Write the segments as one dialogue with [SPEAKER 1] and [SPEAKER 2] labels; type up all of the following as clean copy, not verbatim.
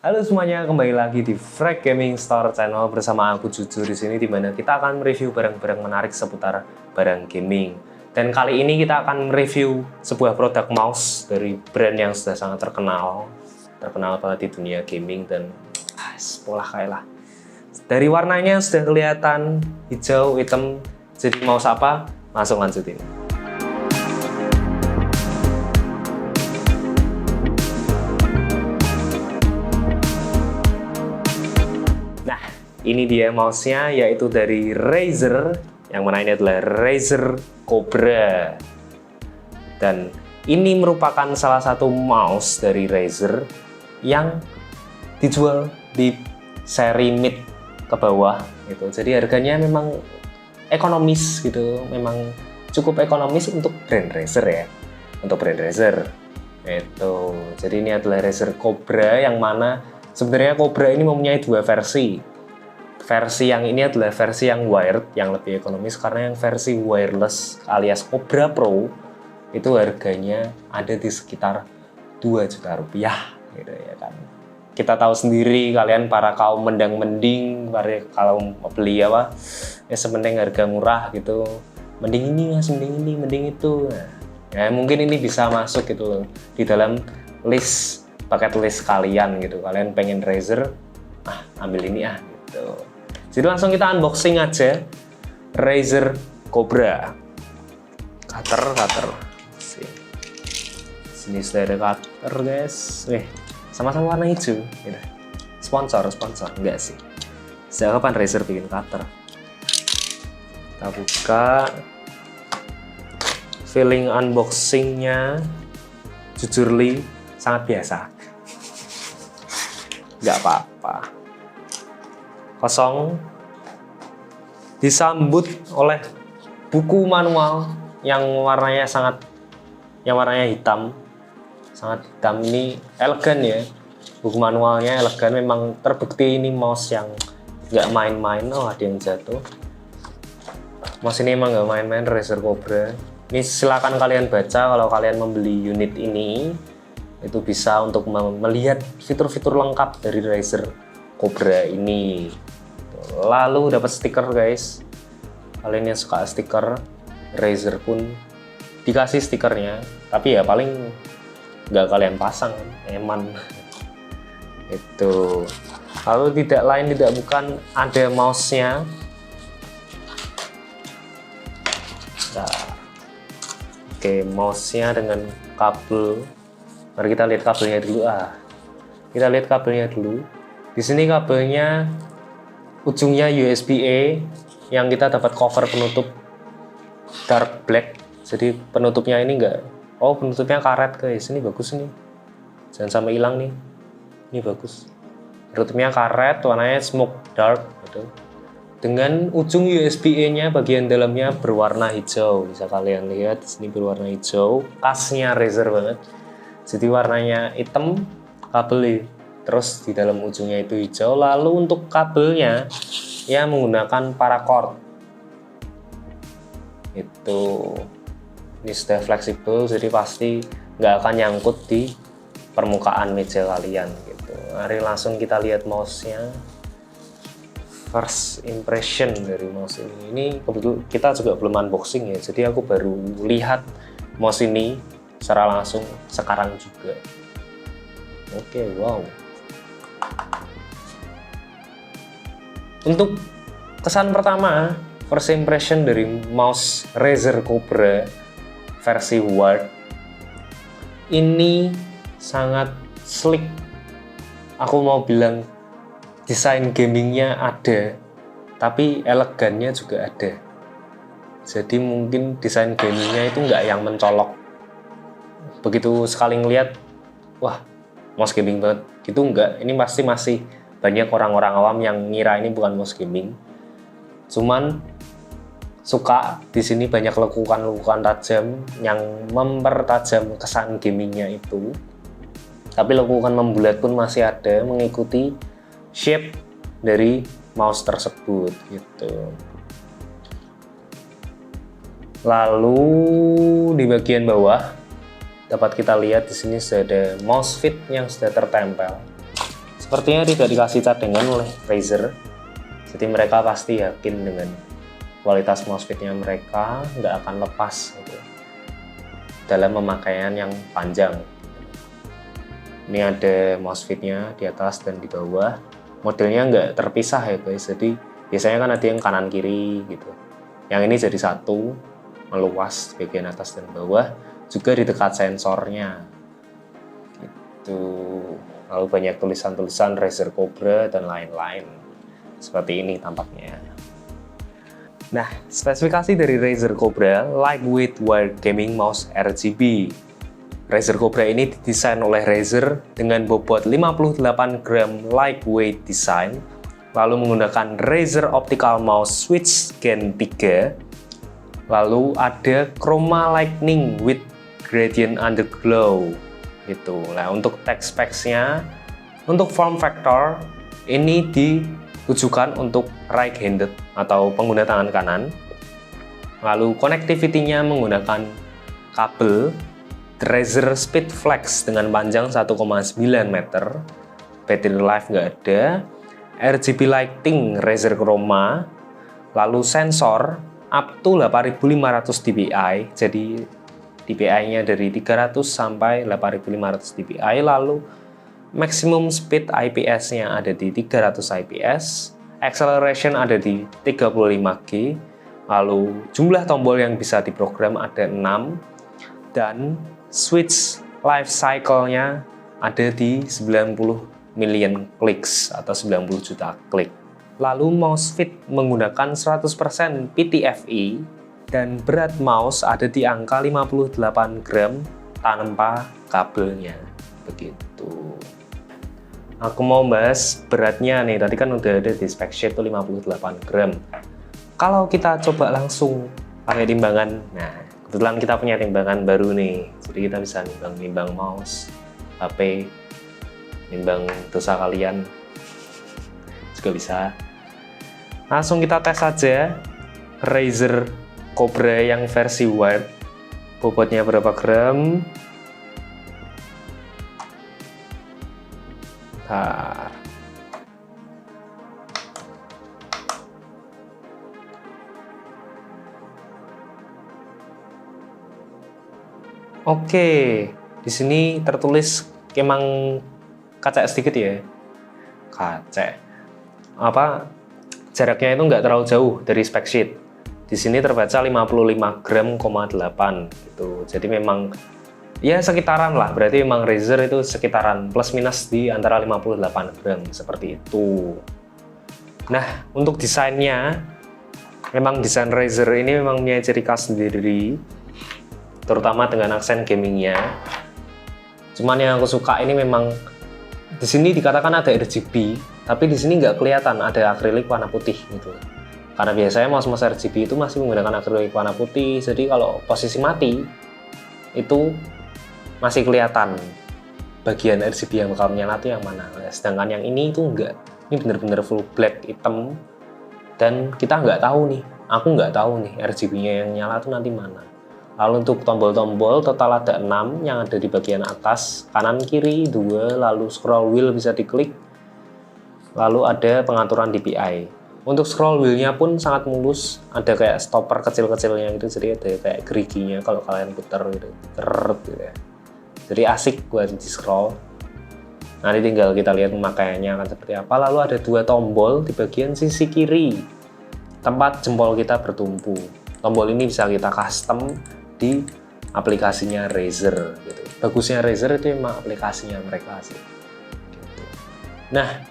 [SPEAKER 1] Halo semuanya, kembali lagi di Frag Gaming Store Channel bersama aku Jujur di sini, dimana kita akan mereview barang-barang menarik seputar barang gaming. Dan kali ini kita akan mereview sebuah produk mouse dari brand yang sudah sangat terkenal banget di dunia gaming dan pola kayak lah. Dari warnanya sudah kelihatan hijau, hitam. Jadi mouse apa? Langsung lanjutin. Ini dia mouse-nya, yaitu dari Razer, yang mana ini adalah Razer Cobra. Dan ini merupakan salah satu mouse dari Razer yang dijual di seri mid ke bawah gitu. Jadi harganya memang ekonomis gitu, memang cukup ekonomis untuk brand Razer ya. Untuk brand Razer itu. Jadi ini adalah Razer Cobra, yang mana sebenarnya Cobra ini mempunyai dua versi. Versi yang ini adalah versi yang wired, yang lebih ekonomis, karena yang versi wireless alias Cobra Pro itu harganya ada di sekitar 2 juta rupiah gitu ya kan. Kita tahu sendiri, kalian para kaum mendang-mending, kalau beli apa ya sepenting harga murah gitu, mending ini mas, mending ini, mending itu. Nah, ya mungkin ini bisa masuk gitu loh di dalam list, paket list kalian gitu. Kalian pengen Razer, ambil ini gitu. Jadi langsung kita unboxing aja Razer Cobra. Cutter. Sini sudah ada cutter guys. Sama-sama warna hijau. Gitu. Sponsor enggak sih? Sejak kapan Razer bikin cutter? Kita buka. Feeling unboxingnya jujurly sangat biasa. Nggak apa-apa. Kosong, disambut oleh buku manual yang warnanya hitam, sangat hitam. Ini elegan ya, buku manualnya elegan, memang terbukti ini mouse yang nggak main-main. Ada yang jatuh. Mouse ini emang nggak main-main, Razer Cobra. Ini silakan kalian baca kalau kalian membeli unit ini, itu bisa untuk melihat fitur-fitur lengkap dari Razer Cobra ini. Lalu dapat stiker guys. Kalian yang suka stiker, Razer pun dikasih stikernya, tapi ya paling nggak kalian pasang, eman. Itu. Lalu tidak bukan ada mouse-nya. Nah, oke, mouse-nya dengan kabel. Mari kita lihat kabelnya dulu. Kita lihat kabelnya dulu. Di sini kabelnya ujungnya USB-A, yang kita dapat cover penutup dark black. Jadi penutupnya ini penutupnya karet guys. Ini bagus nih. Jangan sampai hilang nih. Ini bagus. Penutupnya karet, warnanya smoke dark gitu. Dengan ujung USB-A-nya bagian dalamnya berwarna hijau. Bisa kalian lihat di sini berwarna hijau. Khasnya Razer banget. Jadi warnanya hitam, kabel terus di dalam ujungnya itu hijau. Lalu untuk kabelnya ya menggunakan paracord. Itu ini sudah fleksibel, jadi pasti nggak akan nyangkut di permukaan meja kalian gitu. Mari langsung kita lihat mouse-nya. First impression dari mouse ini. Ini kebetulan kita juga belum unboxing ya, jadi aku baru lihat mouse ini secara langsung sekarang juga. Oke, wow. Untuk kesan pertama, first impression dari mouse Razer Cobra versi wired ini sangat sleek. Aku mau bilang desain gamingnya ada, tapi elegannya juga ada. Jadi mungkin desain gamingnya itu nggak yang mencolok. Begitu sekali ngeliat, wah mouse gaming banget. Gitu enggak. Ini pasti masih banyak orang-orang awam yang ngira ini bukan mouse gaming. Cuman suka di sini banyak lekukan-lekukan tajam yang mempertajam kesan gamingnya itu. Tapi lekukan membulat pun masih ada mengikuti shape dari mouse tersebut gitu. Lalu di bagian bawah dapat kita lihat di sini sudah ada mouse fit yang sudah tertempel. sepertinya tidak dikasih cadangan oleh Razer, jadi mereka pasti yakin dengan kualitas mousefitnya mereka nggak akan lepas gitu, dalam pemakaian yang panjang. Ini ada mousefitnya di atas dan di bawah, modelnya nggak terpisah ya guys, jadi biasanya kan ada yang kanan kiri gitu, yang ini jadi satu, meluas bagian atas dan bawah, juga di dekat sensornya gitu. Lalu banyak tulisan-tulisan Razer Cobra dan lain-lain, seperti ini tampaknya. Nah, spesifikasi dari Razer Cobra lightweight wired gaming mouse RGB. Razer Cobra ini didesain oleh Razer dengan bobot 58 gram lightweight design, lalu menggunakan Razer Optical Mouse Switch Gen 3, lalu ada Chroma Lightning with Gradient Underglow gitu. Nah, untuk text specs-nya, untuk form factor ini ditujukan untuk right handed atau pengguna tangan kanan. Lalu connectivity-nya menggunakan kabel Razer Speedflex dengan panjang 1,9 meter. Battery life nggak ada. RGB lighting Razer Chroma. Lalu sensor up to 8500 dpi. Jadi dpi-nya dari 300 sampai 8500 dpi. Lalu maximum speed IPS-nya ada di 300 IPS. Acceleration ada di 35G. Lalu jumlah tombol yang bisa diprogram ada 6. Dan switch life cycle-nya ada di 90 million clicks atau 90 juta klik. Lalu mouse fit menggunakan 100% PTFE dan berat mouse ada di angka 58 gram tanpa kabelnya. Begitu. Aku mau bahas beratnya nih, tadi kan udah ada di spec sheet tuh 58 gram. Kalau kita coba langsung pakai timbangan, nah kebetulan kita punya timbangan baru nih, jadi kita bisa nimbang mouse, HP, nimbang dosa kalian juga bisa. Langsung kita tes saja Razer Cobra yang versi wired, bobotnya berapa gram. Bentar. Oke, di sini tertulis emang kacak sedikit ya. Kacak. Apa jaraknya itu nggak terlalu jauh dari spec sheet. Di sini terbaca 55 gram, 8 gitu. Jadi memang ya sekitaran lah. Berarti memang Razer itu sekitaran plus minus di antara 58 gram seperti itu. Nah, untuk desainnya memang desain Razer ini memang punya ciri khas sendiri, terutama dengan aksen gamingnya. Cuman yang aku suka ini memang di sini dikatakan ada RGB, tapi di sini nggak kelihatan ada akrilik warna putih gitu. Karena biasanya mouse-mouse RGB itu masih menggunakan akrilik warna putih, jadi kalau posisi mati itu masih kelihatan bagian RGB yang bakal menyala itu yang mana. Sedangkan yang ini itu enggak, ini bener-bener full black hitam, dan kita nggak tahu nih, aku nggak tahu nih RGB-nya yang nyala itu nanti mana. Lalu untuk tombol-tombol total ada 6 yang ada di bagian atas, kanan kiri 2, lalu scroll wheel bisa diklik, lalu ada pengaturan DPI. Untuk scroll wheel-nya pun sangat mulus, ada kayak stopper kecil-kecilnya gitu, jadi ada kayak geriginya kalau kalian putar gitu, gitu ya. Jadi asik buat di scroll. Nanti tinggal kita lihat pemakaiannya akan seperti apa. Lalu ada 2 tombol di bagian sisi kiri, tempat jempol kita bertumpu. Tombol ini bisa kita custom di aplikasinya Razer gitu. Bagusnya Razer itu memang aplikasinya mereka sih gitu. Nah,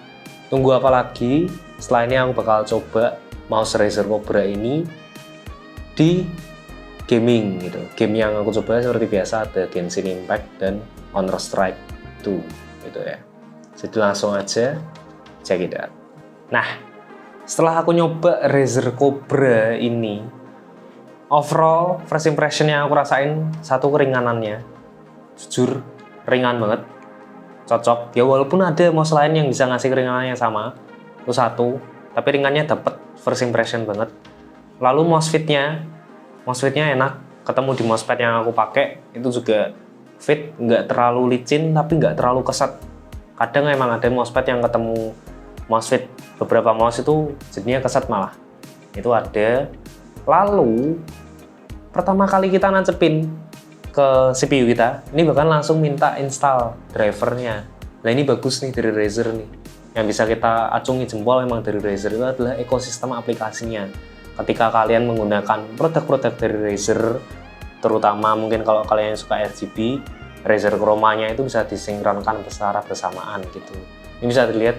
[SPEAKER 1] tunggu apa lagi? Setelah ini aku bakal coba mouse Razer Cobra ini di gaming gitu. Game yang aku coba seperti biasa ada Genshin Impact dan Counter Strike 2 gitu ya. Jadi langsung aja check it out. Nah, setelah aku nyoba Razer Cobra ini, overall first impression yang aku rasain, satu, keringanannya jujur ringan banget, cocok ya, walaupun ada mouse lain yang bisa ngasih keringanannya sama, itu satu, tapi ringannya dapet first impression banget. Lalu mousefitnya enak, ketemu di mousepad yang aku pakai itu juga fit, nggak terlalu licin tapi nggak terlalu keset Kadang emang ada mousepad yang ketemu mousefit, beberapa mouse itu jadinya keset malah. Itu ada. Lalu pertama kali kita nancepin ke CPU kita, ini bahkan langsung minta install drivernya. Nah ini bagus nih dari Razer nih. Yang bisa kita acungi jempol memang dari Razer itu adalah ekosistem aplikasinya. Ketika kalian menggunakan produk-produk dari Razer, terutama mungkin kalau kalian yang suka RGB, Razer Chroma-nya itu bisa disinkronkan secara bersamaan gitu. Ini bisa dilihat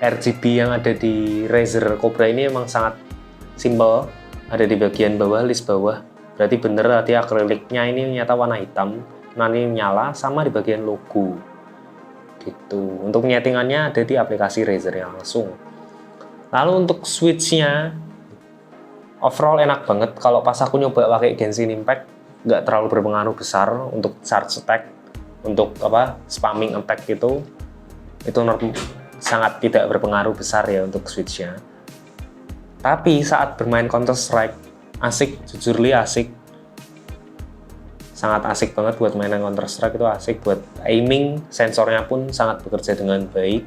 [SPEAKER 1] RGB yang ada di Razer Cobra ini emang sangat simple, ada di bagian bawah, list bawah. Berarti bener tadi akriliknya ini nyata warna hitam, nanti nyala sama di bagian logo. Gitu. Untuk penyetingannya ada di aplikasi Razer yang langsung. Lalu untuk switch-nya overall enak banget. Kalau pas aku nyoba pakai Genshin Impact nggak terlalu berpengaruh besar untuk charge attack, untuk spamming attack itu sangat tidak berpengaruh besar ya untuk switch-nya. Tapi saat bermain Counter Strike asik, jujur asik, sangat asik banget buat mainan Counter Strike, itu asik buat aiming, sensornya pun sangat bekerja dengan baik.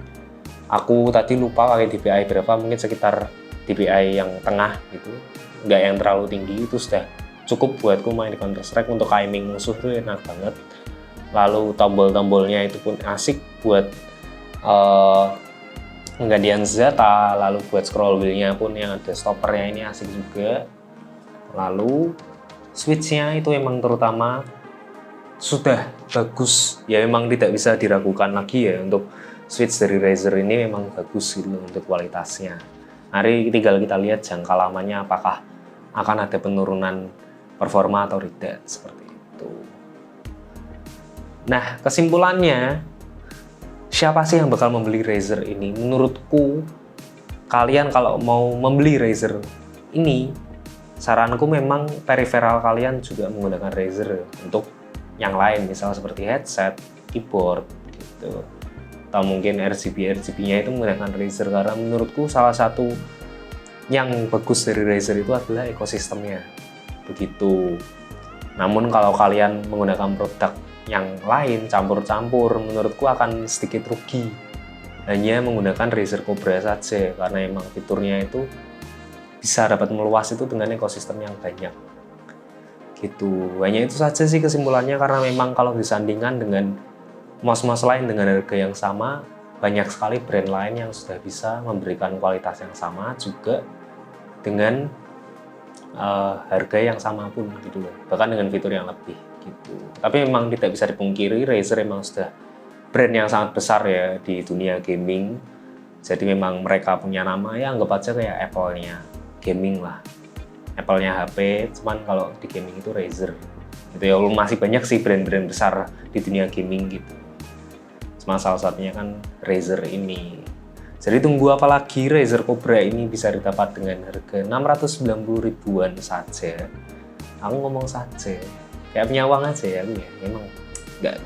[SPEAKER 1] Aku tadi lupa pakai DPI berapa, mungkin sekitar DPI yang tengah gitu, nggak yang terlalu tinggi, itu sudah cukup buatku main di Counter Strike. Untuk aiming musuh tuh enak banget. Lalu tombol-tombolnya itu pun asik buat penggantian senjata. Lalu buat scroll wheel-nya pun yang ada stoppernya ini asik juga. Lalu switch-nya itu emang terutama sudah bagus ya, memang tidak bisa diragukan lagi ya, untuk switch dari Razer ini memang bagus gitu untuk kualitasnya. Mari tinggal kita lihat jangka lamanya apakah akan ada penurunan performa atau tidak, seperti itu. Nah, kesimpulannya, siapa sih yang bakal membeli Razer ini? Menurutku, kalian kalau mau membeli Razer ini, saranku memang peripheral kalian juga menggunakan Razer untuk yang lain, misalnya seperti headset, keyboard, gitu. Atau mungkin RGB-nya itu menggunakan Razer, karena menurutku salah satu yang bagus dari Razer itu adalah ekosistemnya. Begitu. Namun kalau kalian menggunakan produk yang lain, campur-campur, menurutku akan sedikit rugi. Hanya menggunakan Razer Cobra saja, karena emang fiturnya itu bisa dapat meluas itu dengan ekosistem yang banyak. Gitu. Hanya itu saja sih kesimpulannya, karena memang kalau disandingkan dengan mouse-mouse lain dengan harga yang sama, banyak sekali brand lain yang sudah bisa memberikan kualitas yang sama juga dengan harga yang sama pun gitu loh, bahkan dengan fitur yang lebih gitu. Tapi memang tidak bisa dipungkiri Razer memang sudah brand yang sangat besar ya di dunia gaming. Jadi memang mereka punya nama, ya anggap aja kayak Apple-nya gaming lah, Apple-nya HP, cuman kalau di gaming itu Razer gitu ya. Masih banyak sih brand-brand besar di dunia gaming gitu, cuma salah satunya kan Razer ini. Jadi tunggu apa lagi, Razer Cobra ini bisa didapat dengan harga 690 ribuan saja. Aku ngomong saja, kayak punya uang aja ya, memang enggak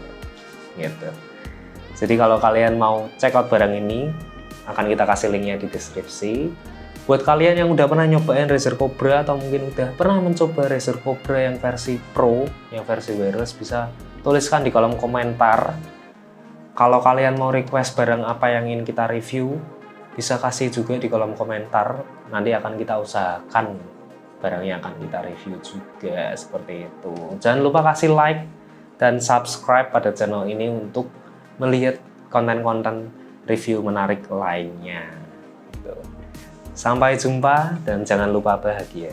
[SPEAKER 1] gitu. Jadi kalau kalian mau check out barang ini, akan kita kasih linknya di deskripsi. Buat kalian yang udah pernah nyobain Razer Cobra atau mungkin udah pernah mencoba Razer Cobra yang versi Pro, yang versi wireless, bisa tuliskan di kolom komentar. Kalau kalian mau request barang apa yang ingin kita review, bisa kasih juga di kolom komentar. Nanti akan kita usahakan barangnya akan kita review juga, seperti itu. Jangan lupa kasih like dan subscribe pada channel ini untuk melihat konten-konten review menarik lainnya. Sampai jumpa dan jangan lupa bahagia.